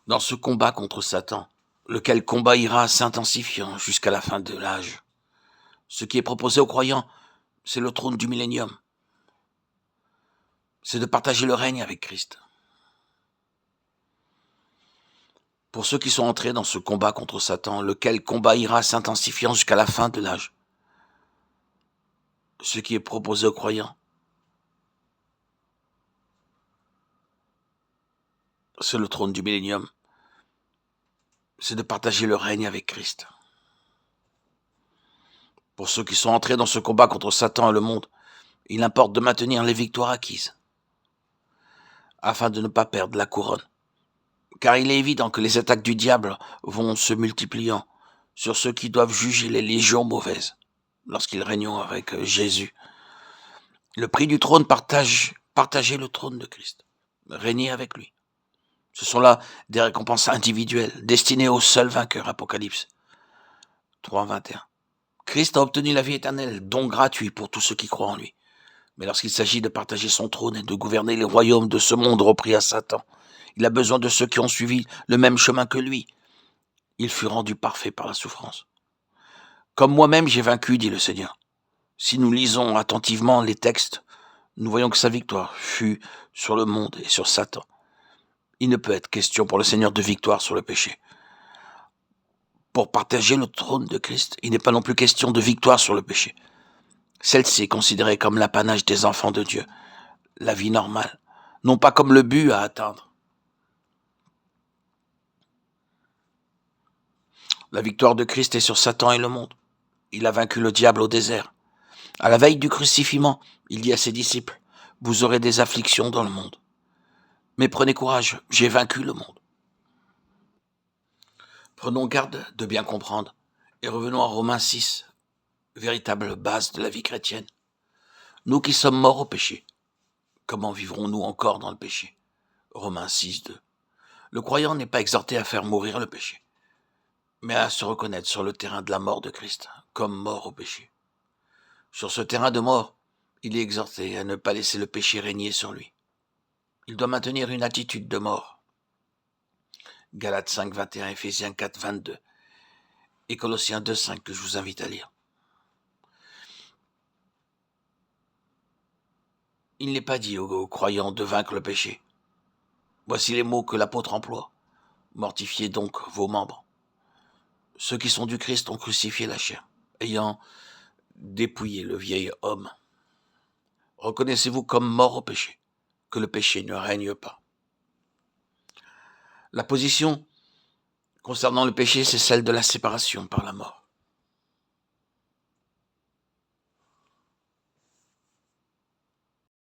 dans ce combat contre Satan, lequel combat ira s'intensifiant jusqu'à la fin de l'âge. Ce qui est proposé aux croyants, c'est le trône du millénium. C'est de partager le règne avec Christ. Pour ceux qui sont entrés dans ce combat contre Satan, lequel combat ira s'intensifiant jusqu'à la fin de l'âge. Ce qui est proposé aux croyants, c'est le trône du millénium. C'est de partager le règne avec Christ. Pour ceux qui sont entrés dans ce combat contre Satan et le monde, il importe de maintenir les victoires acquises, afin de ne pas perdre la couronne. Car il est évident que les attaques du diable vont se multipliant sur ceux qui doivent juger les légions mauvaises, lorsqu'ils régneront avec Jésus. Le prix du trône, partager le trône de Christ, régner avec lui. Ce sont là des récompenses individuelles, destinées au seul vainqueur, Apocalypse 3, 21. Christ a obtenu la vie éternelle, don gratuit pour tous ceux qui croient en lui. Mais lorsqu'il s'agit de partager son trône et de gouverner les royaumes de ce monde repris à Satan, il a besoin de ceux qui ont suivi le même chemin que lui. Il fut rendu parfait par la souffrance. Comme moi-même j'ai vaincu, dit le Seigneur. Si nous lisons attentivement les textes, nous voyons que sa victoire fut sur le monde et sur Satan. Il ne peut être question pour le Seigneur de victoire sur le péché. Pour partager le trône de Christ, il n'est pas non plus question de victoire sur le péché. Celle-ci est considérée comme l'apanage des enfants de Dieu, la vie normale, non pas comme le but à atteindre. La victoire de Christ est sur Satan et le monde. Il a vaincu le diable au désert. À la veille du crucifixion, il dit à ses disciples, « Vous aurez des afflictions dans le monde. Mais prenez courage, j'ai vaincu le monde. » Prenons garde de bien comprendre et revenons à Romains 6, véritable base de la vie chrétienne. Nous qui sommes morts au péché, comment vivrons-nous encore dans le péché? Romains 6, 2. Le croyant n'est pas exhorté à faire mourir le péché, mais à se reconnaître sur le terrain de la mort de Christ, comme mort au péché. Sur ce terrain de mort, il est exhorté à ne pas laisser le péché régner sur lui. Il doit maintenir une attitude de mort. Galates 5, 21, Éphésiens 4, 22 et Colossiens 2, 5 que je vous invite à lire. Il n'est pas dit aux croyants de vaincre le péché. Voici les mots que l'apôtre emploie. Mortifiez donc vos membres. Ceux qui sont du Christ ont crucifié la chair, ayant dépouillé le vieil homme. Reconnaissez-vous comme mort au péché, que le péché ne règne pas. La position concernant le péché, c'est celle de la séparation par la mort.